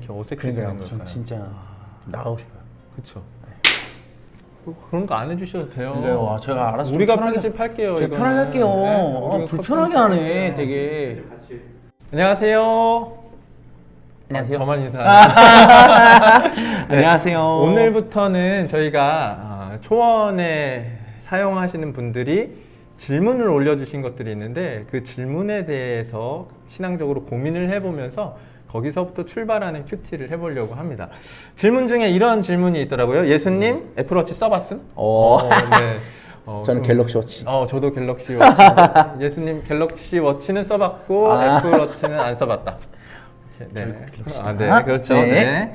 이렇게 어색해지는 그러니까요. 걸까요? 전 진짜 나가고 싶어요. 그쵸. 그런 거 안 해주셔도 돼요. 그래요. 제가 알아서 좀 우리가 편하게- 편집할게요. 제가 편하게 할게요. 우리가 불편하게 컷 하네, 편집할게요. 되게. 안녕하세요. 안녕하세요. 저만 인사하는. 네. 안녕하세요. 오늘부터는 저희가 초원에 사용하시는 분들이 질문을 올려주신 것들이 있는데 그 질문에 대해서 신앙적으로 고민을 해보면서 거기서부터 출발하는 큐티를 해보려고 합니다. 질문 중에 이런 질문이 있더라고요. 예수님 애플워치 써봤음? 네. 저는 갤럭시 워치. 저도 갤럭시 워치. 예수님 갤럭시 워치는 써봤고 애플워치는 안 써봤다. 네. 네, 그렇죠. 네. 네.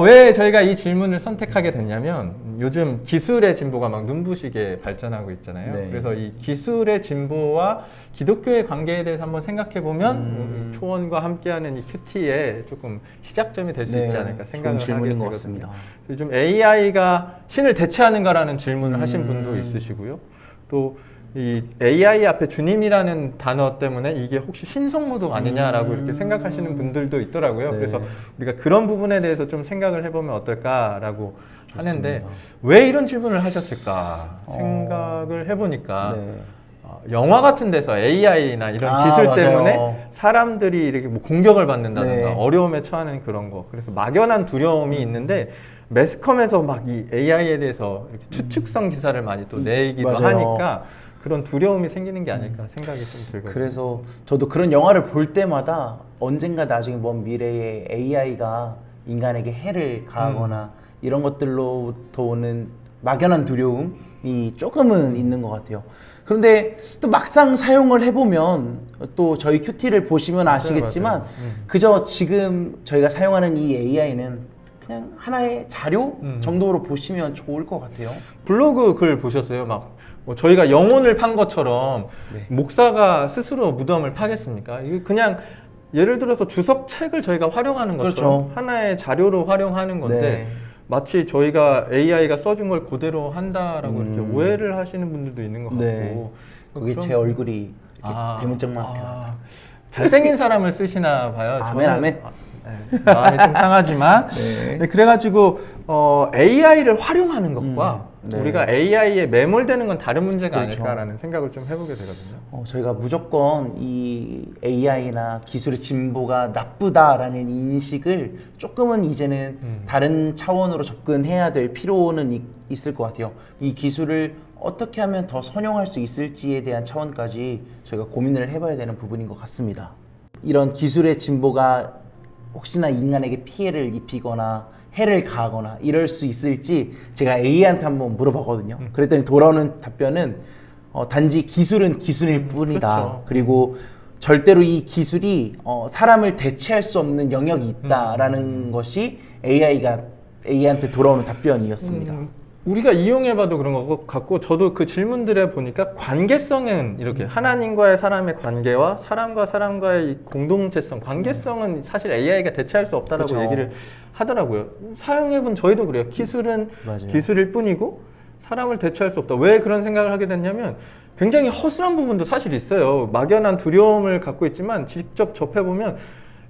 왜 저희가 이 질문을 선택하게 됐냐면 요즘 기술의 진보가 막 눈부시게 발전하고 있잖아요. 네. 그래서 이 기술의 진보와 기독교의 관계에 대해서 한번 생각해 보면 초원과 함께하는 이 큐티에 조금 시작점이 될 수 네, 있지 않을까 생각을 좋은 질문인 하게 것 되거든요. 같습니다. 요즘 AI가 신을 대체하는가라는 질문을 하신 분도 있으시고요. 또 이 AI 앞에 주님이라는 단어 때문에 이게 혹시 신성모독 아니냐라고 이렇게 생각하시는 분들도 있더라고요. 네. 그래서 우리가 그런 부분에 대해서 좀 생각을 해보면 어떨까라고 하는데 좋습니다. 왜 이런 질문을 하셨을까 생각을 해보니까 네. 영화 같은 데서 AI나 이런 기술 맞아요. 때문에 사람들이 이렇게 뭐 공격을 받는다든가 네. 어려움에 처하는 그런 거. 그래서 막연한 두려움이 있는데 매스컴에서 막 이 AI에 대해서 이렇게 추측성 기사를 많이 또 내기도 맞아요. 하니까 그런 두려움이 생기는 게 아닐까 생각이 좀 들거든요. 그래서 저도 그런 영화를 볼 때마다 언젠가 나중에 먼 미래에 AI가 인간에게 해를 가하거나 이런 것들로부터 오는 막연한 두려움이 조금은 있는 것 같아요. 그런데 또 막상 사용을 해보면 또 저희 큐티를 보시면 아시겠지만 맞아요. 그저 지금 저희가 사용하는 이 AI는 그냥 하나의 자료 정도로 보시면 좋을 것 같아요. 블로그 글 보셨어요? 막 저희가 영혼을 판 것처럼 네. 목사가 스스로 무덤을 파겠습니까? 이게 그냥 예를 들어서 주석책을 저희가 활용하는 것처럼 그렇죠. 하나의 자료로 활용하는 건데 네. 마치 저희가 AI가 써준 걸 그대로 한다라고 이렇게 오해를 하시는 분들도 있는 것 같고 네. 거기 그런- 제 얼굴이 이렇게 대문짝만하게 잘생긴 사람을 쓰시나 봐요. 아멘, 아멘. 네, 마음이 좀 상하지만 네. 네, 그래가지고 AI를 활용하는 것과 네. 우리가 AI에 매몰되는 건 다른 문제가 그렇죠. 아닐까라는 생각을 좀 해보게 되거든요. 저희가 무조건 이 AI나 기술의 진보가 나쁘다라는 인식을 조금은 이제는 다른 차원으로 접근해야 될 필요는 있을 것 같아요. 이 기술을 어떻게 하면 더 선용할 수 있을지에 대한 차원까지 저희가 고민을 해봐야 되는 부분인 것 같습니다. 이런 기술의 진보가 혹시나 인간에게 피해를 입히거나 해를 가하거나 이럴 수 있을지 제가 AI한테 한번 물어봤거든요. 그랬더니 돌아오는 답변은 단지 기술은 기술일 뿐이다. 그렇죠. 그리고 절대로 이 기술이 사람을 대체할 수 없는 영역이 있다라는 것이 AI한테 돌아오는 답변이었습니다. 우리가 이용해봐도 그런 것 같고 저도 그 질문들에 보니까 관계성은 이렇게 하나님과의 사람의 관계와 사람과 사람과의 이 공동체성, 관계성은 사실 AI가 대체할 수 없다라고 그렇죠. 얘기를 하더라고요. 사용해본 저희도 그래요. 기술은 맞아요. 기술일 뿐이고 사람을 대체할 수 없다. 왜 그런 생각을 하게 됐냐면 굉장히 허술한 부분도 사실 있어요. 막연한 두려움을 갖고 있지만 직접 접해보면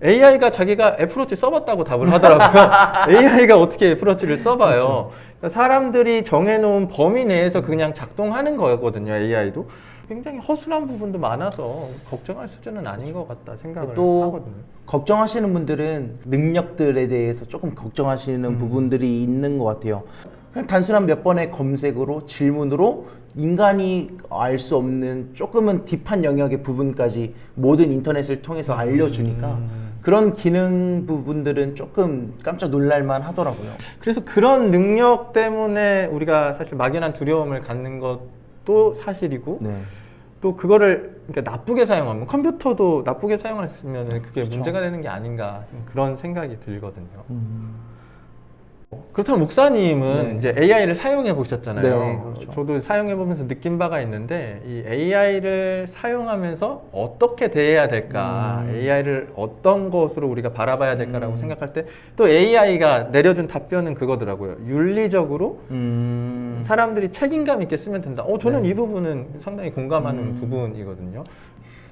AI가 자기가 애플워치 써봤다고 답을 하더라고요. AI가 어떻게 애플워치를 써봐요. 그렇죠. 그러니까 사람들이 정해놓은 범위 내에서 그냥 작동하는 거거든요. AI도. 굉장히 허술한 부분도 많아서 걱정할 수준은 아닌 것 같다 생각을 또 하거든요. 걱정하시는 분들은 능력들에 대해서 조금 걱정하시는 부분들이 있는 것 같아요. 그냥 단순한 몇 번의 검색으로 질문으로 인간이 알 수 없는 조금은 딥한 영역의 부분까지 모든 인터넷을 통해서 알려주니까 그런 기능 부분들은 조금 깜짝 놀랄만 하더라고요. 그래서 그런 능력 때문에 우리가 사실 막연한 두려움을 갖는 것도 사실이고 네. 또 그거를 그러니까 나쁘게 사용하면 컴퓨터도 나쁘게 사용하시면 그게 그렇죠. 문제가 되는 게 아닌가 그런 생각이 들거든요. 그렇다면 목사님은 네. 이제 AI를 사용해 보셨잖아요. 네, 그렇죠. 저도 사용해 보면서 느낀 바가 있는데 이 AI를 사용하면서 어떻게 대해야 될까, AI를 어떤 것으로 우리가 바라봐야 될까라고 생각할 때 또 AI가 내려준 답변은 그거더라고요. 윤리적으로 사람들이 책임감 있게 쓰면 된다. 저는 이 부분은 상당히 공감하는 부분이거든요.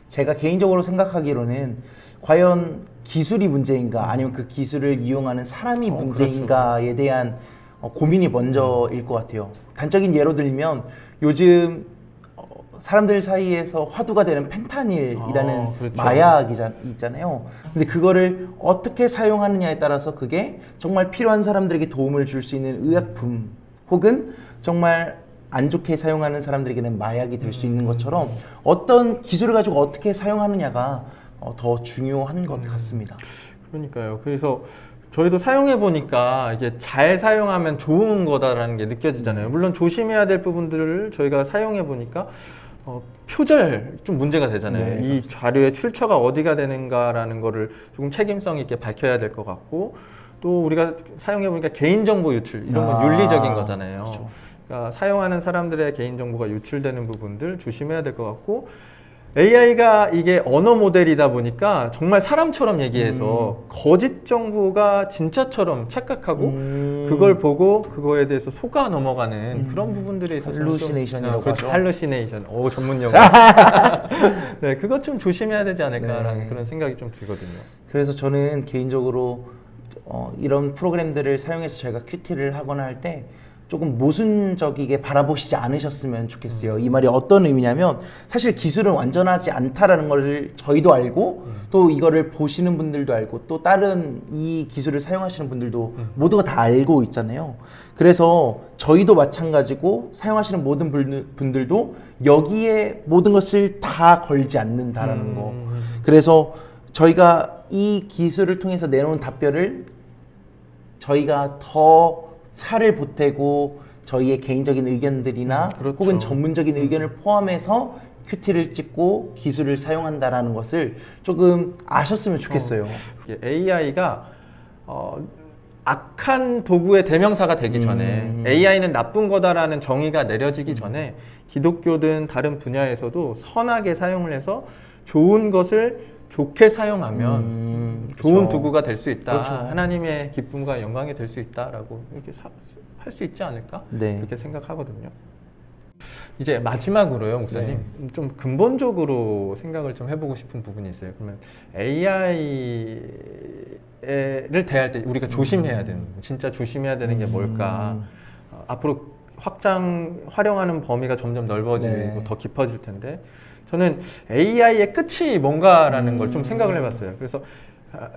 제가 개인적으로 생각하기로는 과연 기술이 문제인가 아니면 그 기술을 이용하는 사람이 문제인가에 대한 고민이 먼저일 것 같아요. 단적인 예로 들면 요즘 사람들 사이에서 화두가 되는 펜타닐이라는 그렇죠. 마약이 있잖아요. 근데 그거를 어떻게 사용하느냐에 따라서 그게 정말 필요한 사람들에게 도움을 줄 수 있는 의약품 혹은 정말 안 좋게 사용하는 사람들에게는 마약이 될 수 있는 것처럼 어떤 기술을 가지고 어떻게 사용하느냐가 더 중요한 것 같습니다. 그러니까요. 그래서 저희도 사용해 보니까 이게 잘 사용하면 좋은 거다라는 게 느껴지잖아요. 물론 조심해야 될 부분들을 저희가 사용해 보니까 표절 좀 문제가 되잖아요. 네, 이 자료의 출처가 어디가 되는가라는 거를 조금 책임성 있게 밝혀야 될 것 같고, 또 우리가 사용해 보니까 개인정보 유출 이런 건 윤리적인 거잖아요. 그렇죠. 그러니까 사용하는 사람들의 개인정보가 유출되는 부분들 조심해야 될 것 같고, AI가 이게 언어 모델이다 보니까 정말 사람처럼 얘기해서 거짓 정보가 진짜처럼 착각하고 그걸 보고 그거에 대해서 속아 넘어가는 그런 부분들에 있어서 할루시네이션이라고 그렇죠. 하죠. 할루시네이션. 오, 전문 용어. 네, 그것 좀 조심해야 되지 않을까라는 네. 그런 생각이 좀 들거든요. 그래서 저는 개인적으로 이런 프로그램들을 사용해서 저희가 큐티를 하거나 할 때 조금 모순적이게 바라보시지 않으셨으면 좋겠어요. 이 말이 어떤 의미냐면 사실 기술은 완전하지 않다라는 걸 저희도 알고 또 이거를 보시는 분들도 알고 또 다른 이 기술을 사용하시는 분들도 모두가 다 알고 있잖아요. 그래서 저희도 마찬가지고 사용하시는 모든 분들도 여기에 모든 것을 다 걸지 않는다라는 거. 그래서 저희가 이 기술을 통해서 내놓은 답변을 저희가 더 살을 보태고 저희의 개인적인 의견들이나 그렇죠. 혹은 전문적인 의견을 포함해서 큐티를 찍고 기술을 사용한다라는 것을 조금 아셨으면 좋겠어요. AI가 악한 도구의 대명사가 되기 전에 AI는 나쁜 거다라는 정의가 내려지기 전에 기독교든 다른 분야에서도 선하게 사용을 해서 좋은 것을 좋게 사용하면 좋은 그렇죠. 도구가 될 수 있다. 그렇죠. 하나님의 기쁨과 영광이 될 수 있다라고 이렇게 할 수 있지 않을까? 네. 그렇게 생각하거든요. 이제 마지막으로요, 목사님. 네. 좀 근본적으로 생각을 좀 해보고 싶은 부분이 있어요. 그러면 AI를 대할 때 우리가 조심해야 되는, 진짜 조심해야 되는 게 뭘까? 앞으로 활용하는 범위가 점점 넓어지고 네. 더 깊어질 텐데, 저는 AI의 끝이 뭔가라는 걸 좀 생각을 해봤어요. 그래서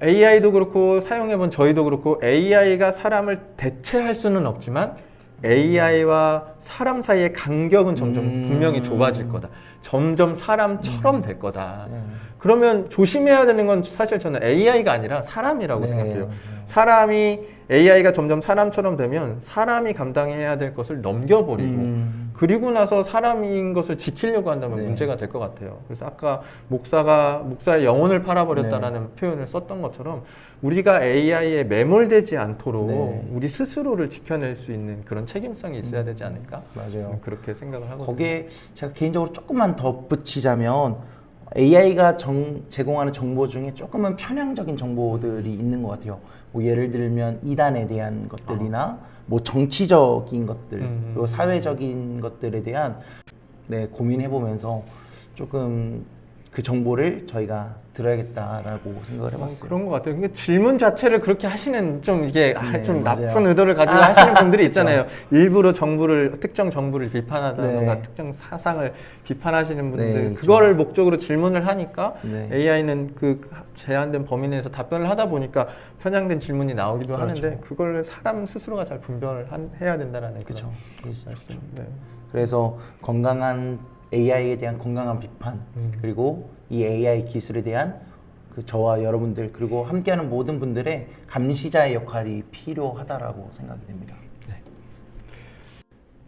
AI도 그렇고 사용해본 저희도 그렇고 AI가 사람을 대체할 수는 없지만 AI와 사람 사이의 간격은 점점 분명히 좁아질 거다. 점점 사람처럼 될 거다. 그러면 조심해야 되는 건 사실 저는 AI가 아니라 사람이라고 네. 생각해요. 사람이 AI가 점점 사람처럼 되면 사람이 감당해야 될 것을 넘겨버리고 그리고 나서 사람인 것을 지키려고 한다면 네. 문제가 될 것 같아요. 그래서 아까 목사의 영혼을 팔아버렸다라는 표현을 썼던 것처럼 우리가 AI에 매몰되지 않도록 네. 우리 스스로를 지켜낼 수 있는 그런 책임성이 있어야 되지 않을까? 맞아요. 그렇게 생각을 하거든요. 거기에 제가 개인적으로 조금만 덧붙이자면 AI가 제공하는 정보 중에 조금은 편향적인 정보들이 있는 것 같아요. 뭐 예를 들면 이단에 대한 것들이나 뭐 정치적인 것들 그리고 사회적인 것들에 대한 고민해보면서 조금 그 정보를 저희가 들어야겠다라고 생각을 해봤어요. 그런 것 같아요. 근데 질문 자체를 그렇게 하시는 좀 이게 좀 맞아요. 나쁜 의도를 가지고 하시는 분들이 있잖아요. 일부러 특정 정부를 비판하다던가 네. 특정 사상을 비판하시는 분들, 네, 그거를 목적으로 질문을 하니까 네. AI는 그 제한된 범위 내에서 답변을 하다 보니까 편향된 질문이 나오기도 그렇죠. 하는데 그걸 사람 스스로가 잘 분별을 해야 된다라는 그렇죠. 그런 말씀. 네. 그래서 AI에 대한 건강한 비판 그리고 이 AI 기술에 대한 그 저와 여러분들 그리고 함께하는 모든 분들의 감시자의 역할이 필요하다라고 생각이 됩니다.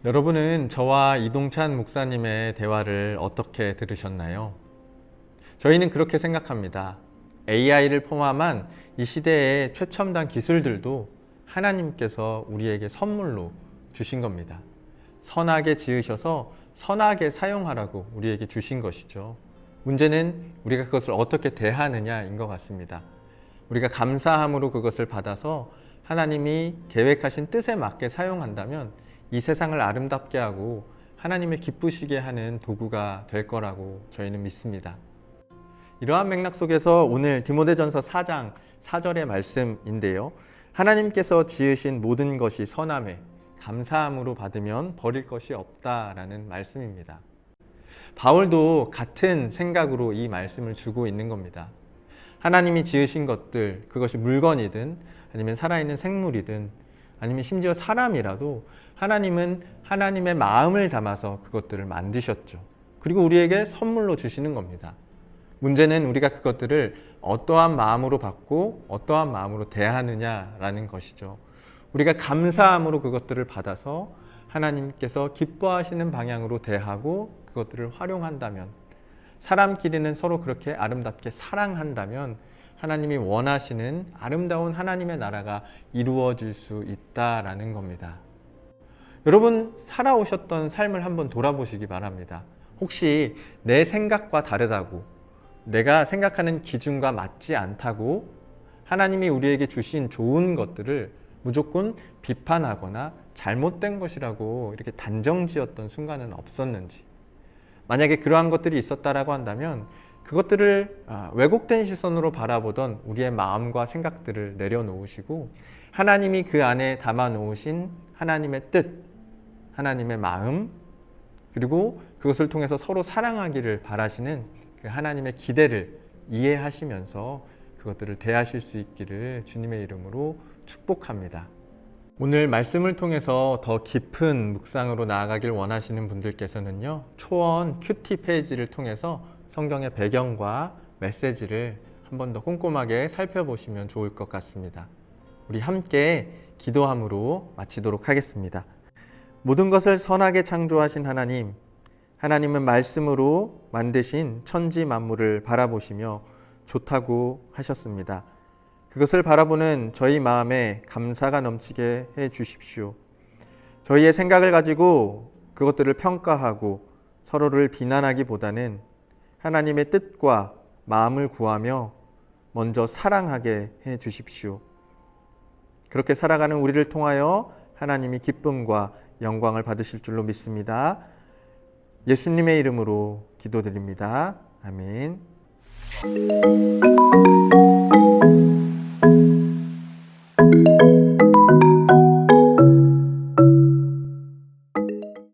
여러분은 저와 이동찬 목사님의 대화를 어떻게 들으셨나요? 저희는 그렇게 생각합니다. AI를 포함한 이 시대의 최첨단 기술들도 하나님께서 우리에게 선물로 주신 겁니다. 선하게 지으셔서 선하게 사용하라고 우리에게 주신 것이죠. 문제는 우리가 그것을 어떻게 대하느냐인 것 같습니다. 우리가 감사함으로 그것을 받아서 하나님이 계획하신 뜻에 맞게 사용한다면 이 세상을 아름답게 하고 하나님을 기쁘시게 하는 도구가 될 거라고 저희는 믿습니다. 이러한 맥락 속에서 오늘 디모데전서 4장 4절의 말씀인데요. 하나님께서 지으신 모든 것이 선함에 감사함으로 받으면 버릴 것이 없다라는 말씀입니다. 바울도 같은 생각으로 이 말씀을 주고 있는 겁니다. 하나님이 지으신 것들, 그것이 물건이든 아니면 살아있는 생물이든 아니면 심지어 사람이라도 하나님은 하나님의 마음을 담아서 그것들을 만드셨죠. 그리고 우리에게 선물로 주시는 겁니다. 문제는 우리가 그것들을 어떠한 마음으로 받고 어떠한 마음으로 대하느냐라는 것이죠. 우리가 감사함으로 그것들을 받아서 하나님께서 기뻐하시는 방향으로 대하고 그것들을 활용한다면, 사람끼리는 서로 그렇게 아름답게 사랑한다면 하나님이 원하시는 아름다운 하나님의 나라가 이루어질 수 있다라는 겁니다. 여러분, 살아오셨던 삶을 한번 돌아보시기 바랍니다. 혹시 내 생각과 다르다고, 내가 생각하는 기준과 맞지 않다고 하나님이 우리에게 주신 좋은 것들을 무조건 비판하거나 잘못된 것이라고 이렇게 단정지었던 순간은 없었는지, 만약에 그러한 것들이 있었다라고 한다면 그것들을 왜곡된 시선으로 바라보던 우리의 마음과 생각들을 내려놓으시고 하나님이 그 안에 담아 놓으신 하나님의 뜻, 하나님의 마음, 그리고 그것을 통해서 서로 사랑하기를 바라시는 그 하나님의 기대를 이해하시면서 그것들을 대하실 수 있기를 주님의 이름으로 축복합니다. 오늘 말씀을 통해서 더 깊은 묵상으로 나아가길 원하시는 분들께서는요, 초원 큐티 페이지를 통해서 성경의 배경과 메시지를 한 번 더 꼼꼼하게 살펴보시면 좋을 것 같습니다. 우리 함께 기도함으로 마치도록 하겠습니다. 모든 것을 선하게 창조하신 하나님, 하나님은 말씀으로 만드신 천지 만물을 바라보시며 좋다고 하셨습니다. 그것을 바라보는 저희 마음에 감사가 넘치게 해 주십시오. 저희의 생각을 가지고 그것들을 평가하고 서로를 비난하기보다는 하나님의 뜻과 마음을 구하며 먼저 사랑하게 해 주십시오. 그렇게 살아가는 우리를 통하여 하나님이 기쁨과 영광을 받으실 줄로 믿습니다. 예수님의 이름으로 기도드립니다. 아멘.